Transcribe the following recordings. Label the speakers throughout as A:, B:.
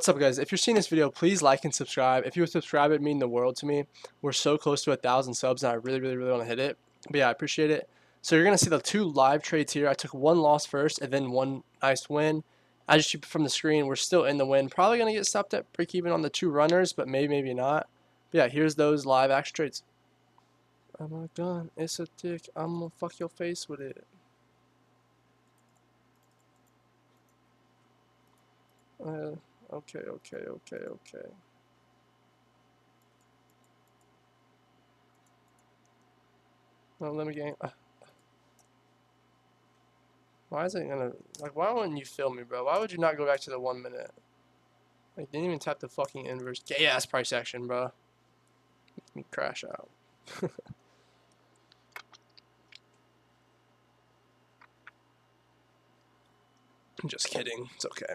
A: What's up, guys? If you're seeing this video, please like and subscribe. If you would subscribe, it'd mean the world to me. We're so close to 1,000 subs, and I really want to hit it. But yeah, I appreciate it. So you're gonna see the two live trades here. I took one loss first, and then one nice win. As you see from the screen, we're still in the win. Probably gonna get stopped at break even on the two runners, but maybe not. But yeah, here's those live action trades. Oh my god, it's a dick. I'm gonna fuck your face with it. Uh, okay. No, let me get. Why is it gonna, like, why wouldn't you film me, bro? Why would you not go back to the 1 minute? Like, didn't even tap the fucking inverse. Gay ass price action, bro. Make me crash out. I'm just kidding. It's okay.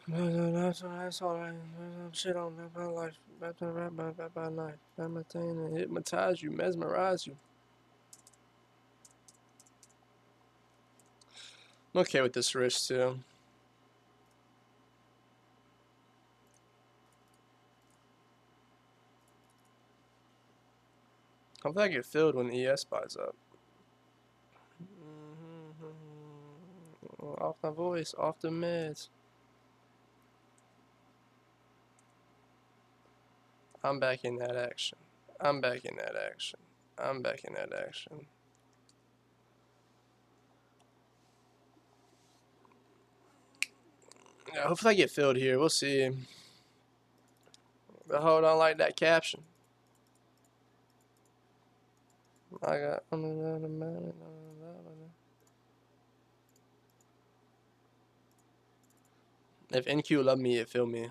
A: That's all right. Shit on that my life. That's my life. Hypnotize you, mesmerize you. I'm okay with this risk too. Hopefully I get filled when the ES buys up. Off my voice, off the meds. I'm back in that action. I'm back in that action. I'm back in that action. Yeah, hopefully I get filled here. We'll see. But hold on, like that caption. I got. If NQ love me, it feel me.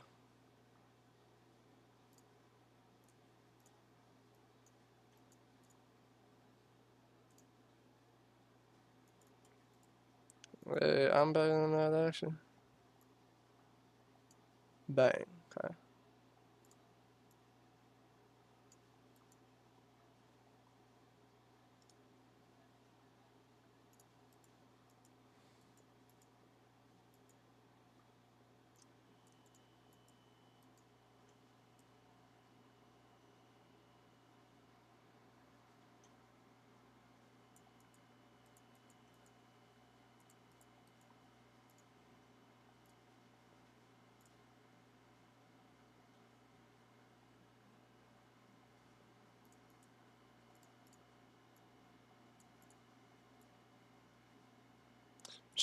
A: Hey, I'm back in that action. Bang. Okay.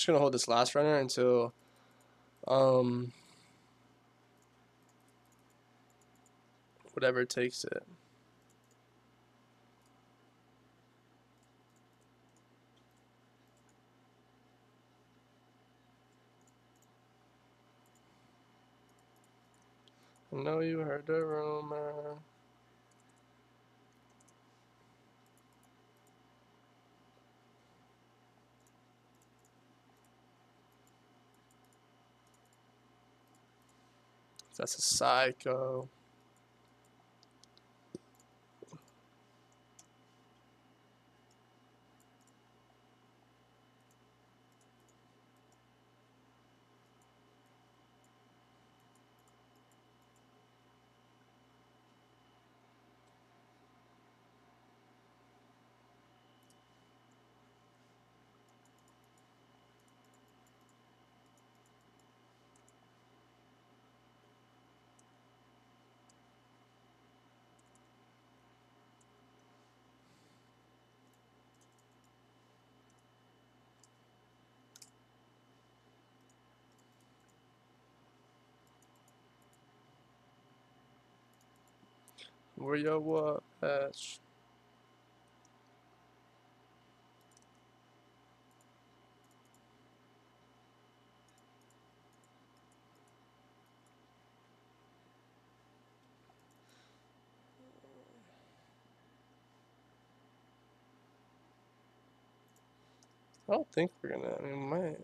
A: Just gonna hold this last runner until um whatever takes it. I know you heard the rumor. That's a psycho. Where your what? I don't think we're gonna. I mean, we might.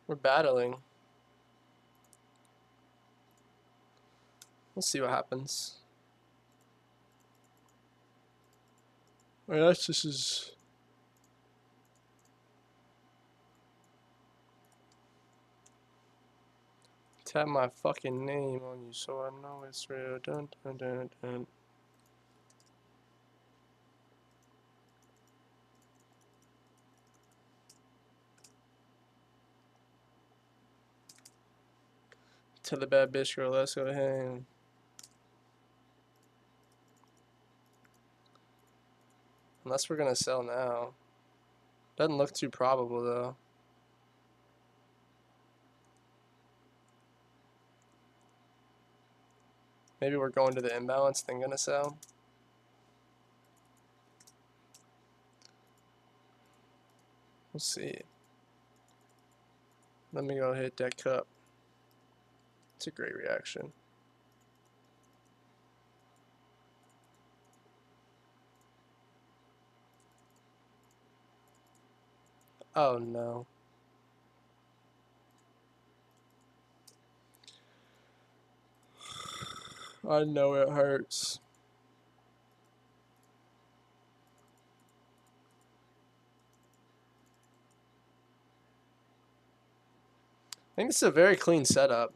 A: We're battling. We'll see what happens. I guess this is. Tap my fucking name on you so I know it's real. Dun, dun, dun, dun. Tell the bad bitch girl, let's go ahead. Unless we're gonna sell now. Doesn't look too probable though. Maybe we're going to the imbalance, then gonna sell. We'll see. Let me go hit that cup. It's a great reaction. Oh no. I know it hurts. I think it's a very clean setup.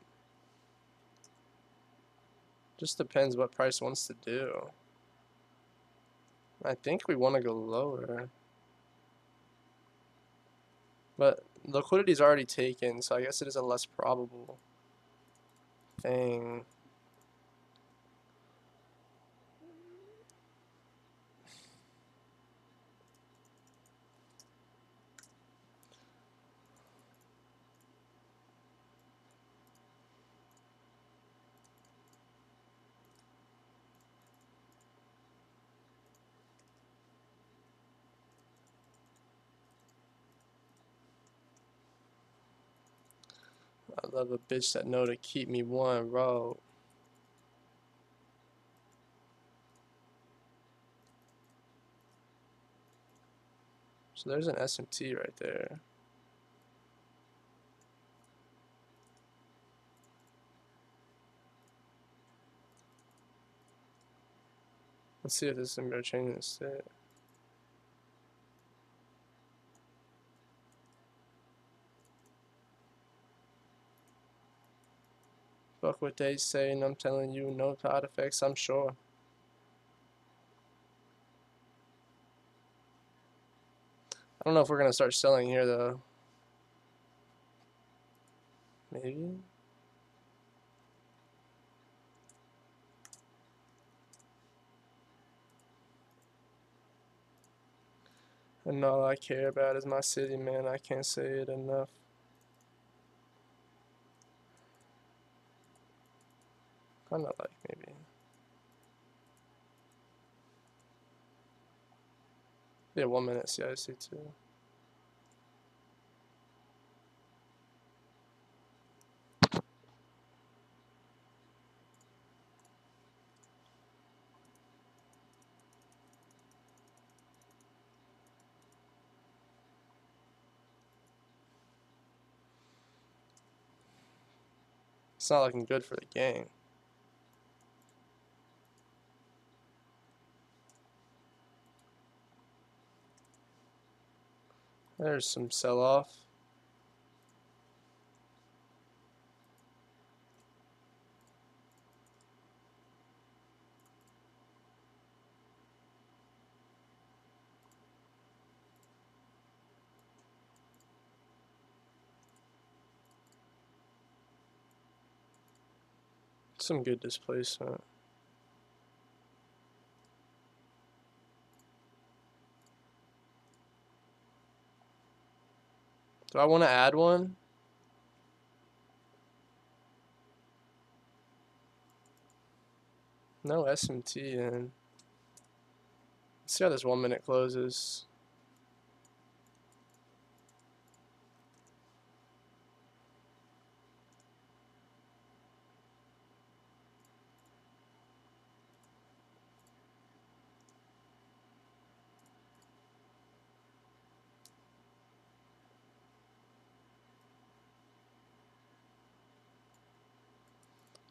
A: Just depends what price wants to do. I think we want to go lower. But liquidity's already taken, so I guess it is a less probable thing. I love a bitch that know to keep me one row. So there's an SMT right there. Let's see if this is gonna go change the state. Fuck what they say, and I'm telling you, no side effects, I'm sure. I don't know if we're gonna start selling here though. Maybe? And all I care about is my city, man. I can't say it enough. Kinda like maybe. Yeah, 1 minute CIC too. It's not looking good for the gang. There's some sell-off. Some good displacement. Do I want to add one? No SMT in. Let's see how this 1 minute closes.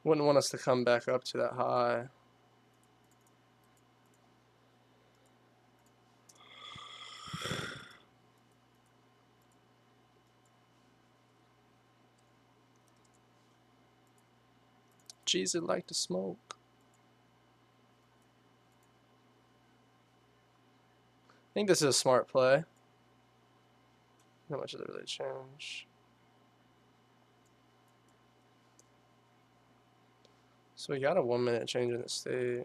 A: Wouldn't want us to come back up to that high. Jesus like to smoke. I think this is a smart play. Not much does it really change. So we got a 1 minute change in the state.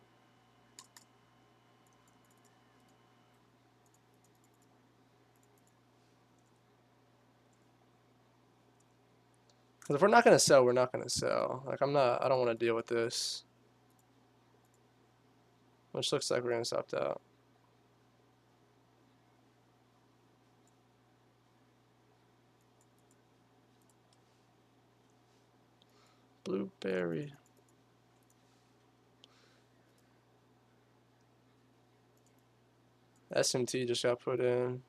A: Because if we're not gonna sell, we're not gonna sell. Like I don't want to deal with this. Which looks like we're gonna stop out. Blueberry. SMT just got put in.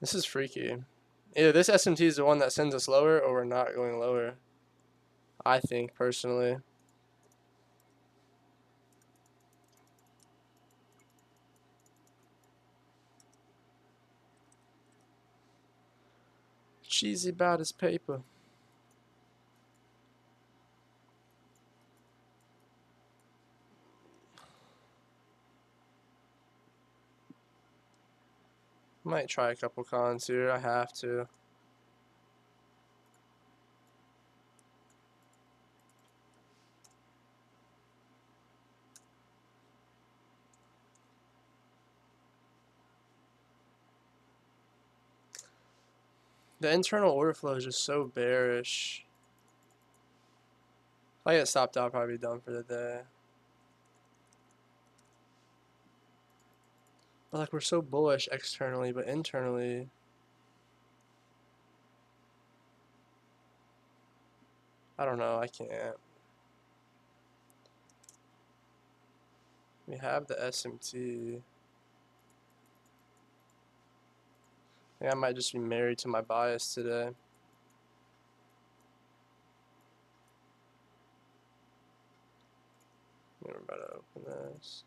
A: This is freaky. Either this SMT is the one that sends us lower or we're not going lower. I think, personally. Cheesy about his paper. Might try a couple cons here. I have to. The internal order flow is just so bearish. If I get stopped out, I'll probably be done for the day. But like we're so bullish externally, but internally, I don't know. I can't. We have the SMT. I think I might just be married to my bias today. We're about to open this.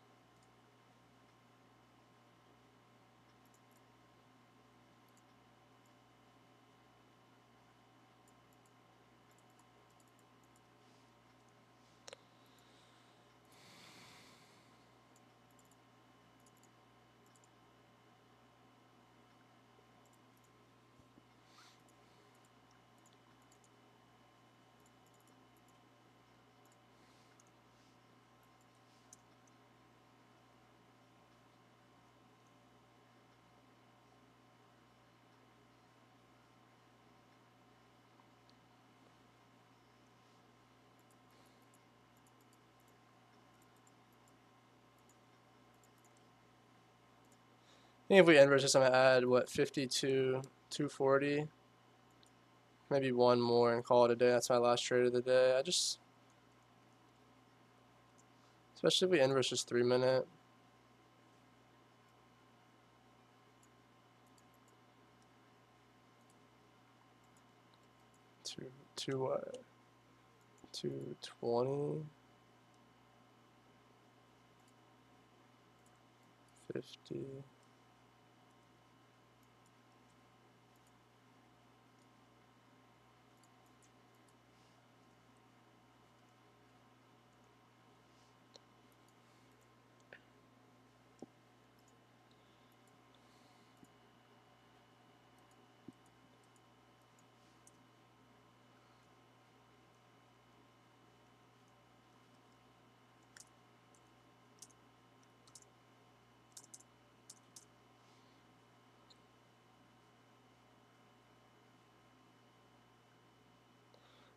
A: I think if we inverse this, I'm gonna add what 52, 240, maybe one more and call it a day. That's my last trade of the day. Especially if we inverse this 3 minute. To what? 220, 50.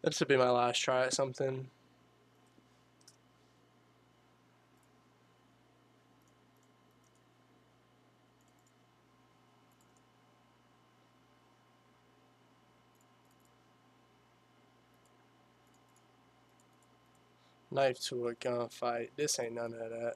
A: This would be my last try at something. Knife to a gunfight. This ain't none of that.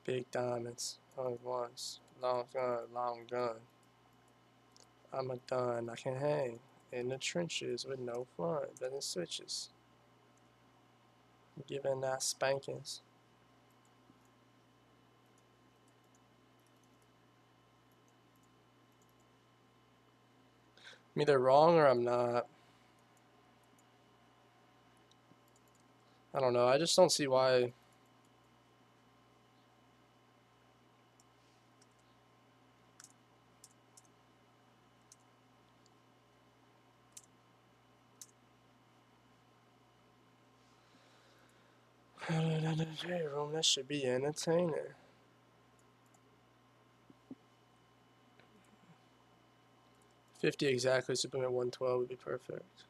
A: Big diamonds. Only once. Long gun, long gun. I'm a done. I can hang in the trenches with no fun. Bending switches. Giving that spankings. I'm either wrong or I'm not. I don't know. I just don't see why. Room, that should be entertaining. $50 exactly, so putting at 112 would be perfect.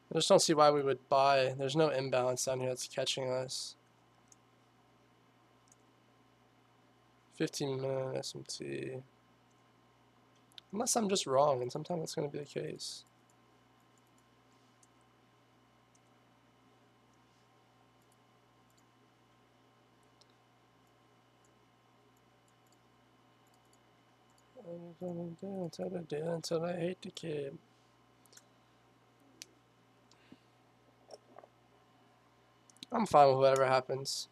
A: I just don't see why we would buy. There's no imbalance down here that's catching us. 15-minute SMT. Unless I'm just wrong, and sometimes that's going to be the case. Until I hate the kid. I'm fine with whatever happens.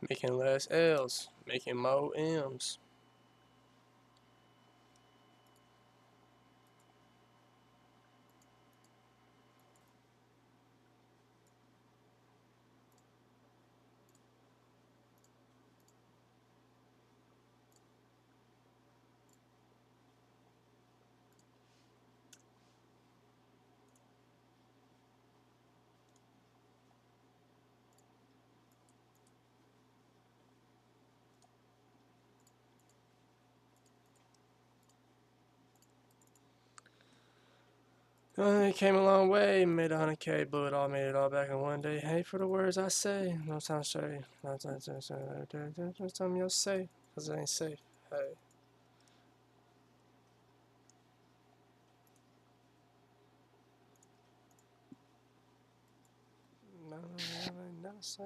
A: Making less L's, making more M's. Came a long way, made 100K, blew it all, made it all back in one day. Hey, for the words I say, no time straight. No time you'll say, cause it ain't safe. Hey. No, never say.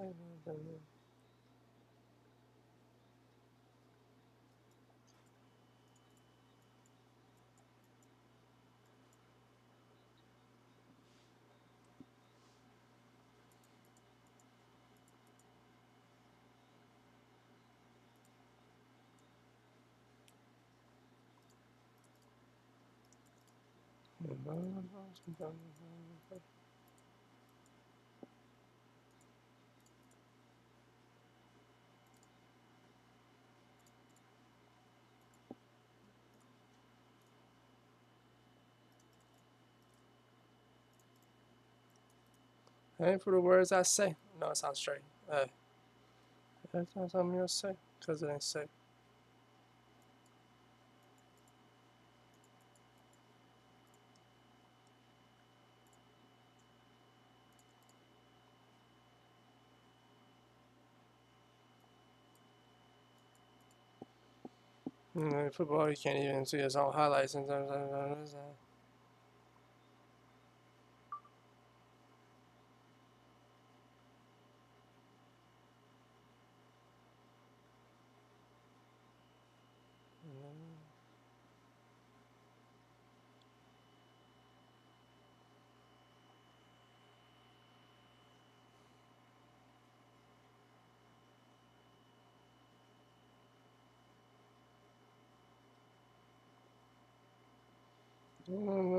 A: Hey, for the words I say. No, it sounds straight. Hey. That's not something you'll say, cause it ain't safe. Football, you can't even see his own highlights in terms of. Okay.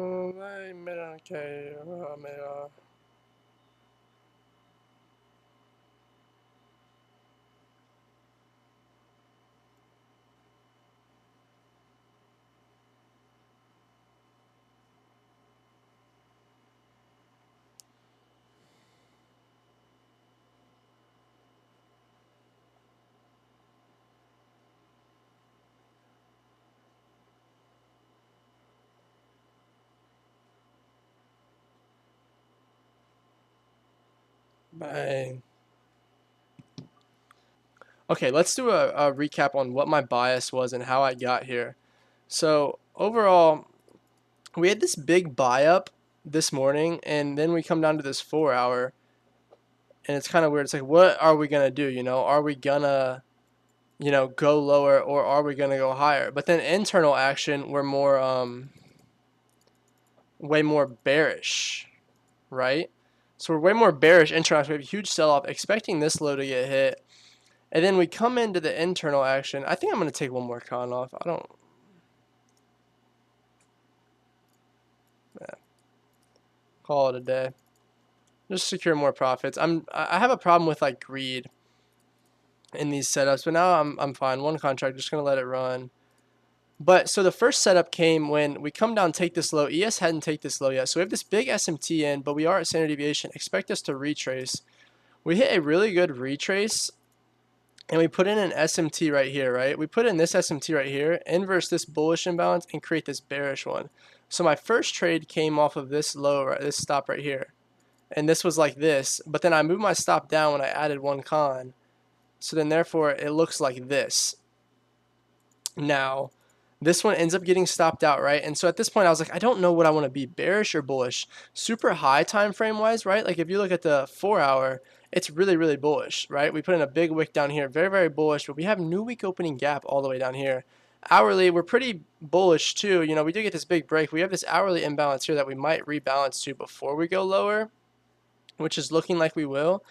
A: Bang. Okay, let's do a recap on what my bias was and how I got here. So overall, we had this big buy up this morning, and then we come down to this 4 hour, and it's kind of weird. It's like, what are we gonna do? Are we gonna, go lower, or are we gonna go higher? But then internal action, we're more way more bearish, right? So we're way more bearish internal action. We have a huge sell off, expecting this low to get hit. And then we come into the internal action. I think I'm going to take one more con off. I don't. Yeah, call it a day. Just secure more profits. I have a problem with like greed in these setups, but now I'm fine. One contract, just going to let it run. But so the first setup came when we come down, take this low. ES hadn't taken this low yet. So we have this big SMT in, but we are at standard deviation. Expect us to retrace. We hit a really good retrace, and we put in an SMT right here, right? We put in this SMT right here, inverse this bullish imbalance, and create this bearish one. So my first trade came off of this low, right, this stop right here. And this was like this, but then I moved my stop down when I added one con. So then therefore it looks like this. Now, this one ends up getting stopped out, right? And so at this point I was like, I don't know what I want to be, bearish or bullish. Super high time frame wise, right? Like if you look at the 4 hour, it's really, really bullish, right? We put in a big wick down here, very, very bullish, but we have new week opening gap all the way down here. Hourly, we're pretty bullish too. We do get this big break. We have this hourly imbalance here that we might rebalance to before we go lower, which is looking like we will.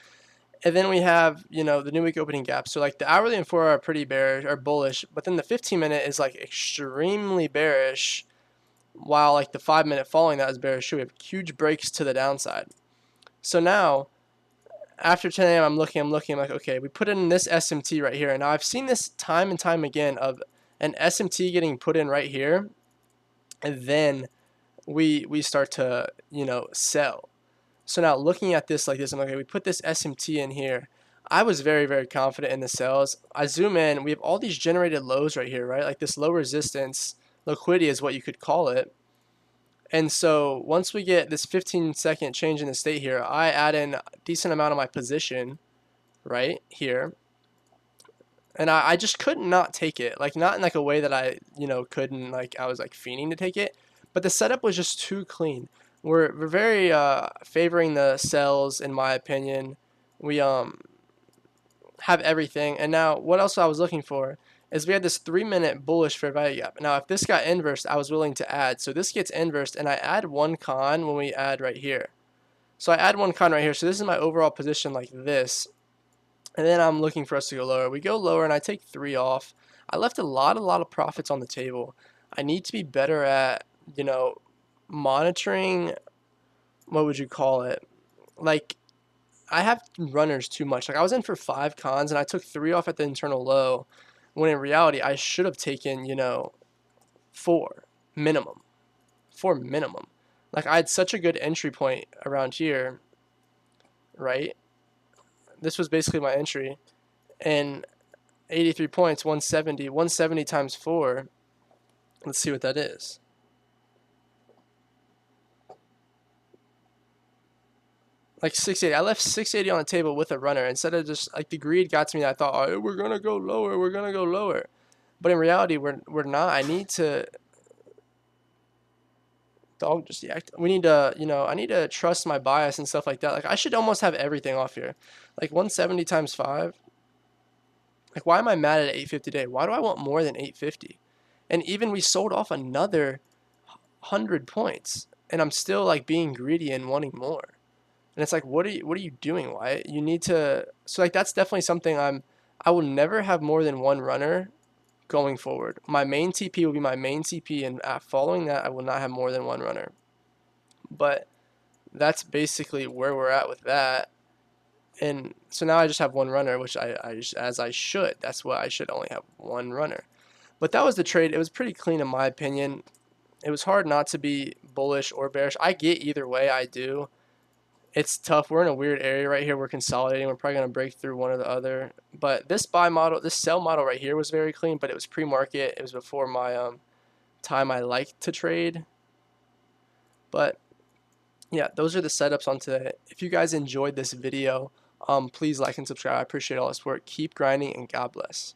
A: And then we have, the new week opening gap. So like the hourly and 4 hour are pretty bearish or bullish, but then the 15-minute is like extremely bearish, while like the 5-minute following that is bearish. We have huge breaks to the downside. So now, after 10 a.m., I'm looking, I'm like, okay, we put in this SMT right here. And now I've seen this time and time again of an SMT getting put in right here, and then we start to, sell. So now looking at this like this, I'm like, okay, we put this SMT in here. I was very, very confident in the sells. I zoom in, we have all these generated lows right here, right? Like this low resistance, liquidity is what you could call it. And so once we get this 15-second change in the state here, I add in a decent amount of my position right here. And I just could not take it, like not in like a way that I, couldn't, like I was like fiending to take it, but the setup was just too clean. We're very favoring the sells in my opinion. We have everything. And now what else I was looking for is we had this 3-minute bullish fair value gap. Now if this got inversed, I was willing to add. So this gets inversed and I add one con when we add right here. So I add one con right here. So this is my overall position like this. And then I'm looking for us to go lower. We go lower and I take 3 off. I left a lot of profits on the table. I need to be better at, monitoring, what would you call it? Like, I have runners too much. Like, I was in for 5 cons and I took 3 off at the internal low, when in reality, I should have taken, 4 minimum. 4 minimum. Like, I had such a good entry point around here, right? This was basically my entry. And 83 points, 170. 170 times 4. Let's see what that is. Like 680. I left 680 on the table with a runner. Instead of just, like, the greed got to me. I thought, oh, we're going to go lower. We're going to go lower. But in reality, we're not. I need to... Dog just yacked. We need to, I need to trust my bias and stuff like that. Like, I should almost have everything off here. Like, 170 times 5. Like, why am I mad at 850 today? Why do I want more than 850? And even we sold off another 100 points. And I'm still, like, being greedy and wanting more. And it's like, what are you doing, Wyatt? You need to... So, like, that's definitely something I will never have more than one runner going forward. My main TP will be my main TP, and following that, I will not have more than one runner. But that's basically where we're at with that. And so now I just have one runner, which as I should. That's what I should, only have one runner. But that was the trade. It was pretty clean in my opinion. It was hard not to be bullish or bearish. I get either way, I do. It's tough. We're in a weird area right here. We're consolidating. We're probably going to break through one or the other. But this buy model, this sell model right here was very clean, but it was pre-market. It was before my time I like to trade. But yeah, those are the setups on today. If you guys enjoyed this video, please like and subscribe. I appreciate all this work. Keep grinding, and God bless.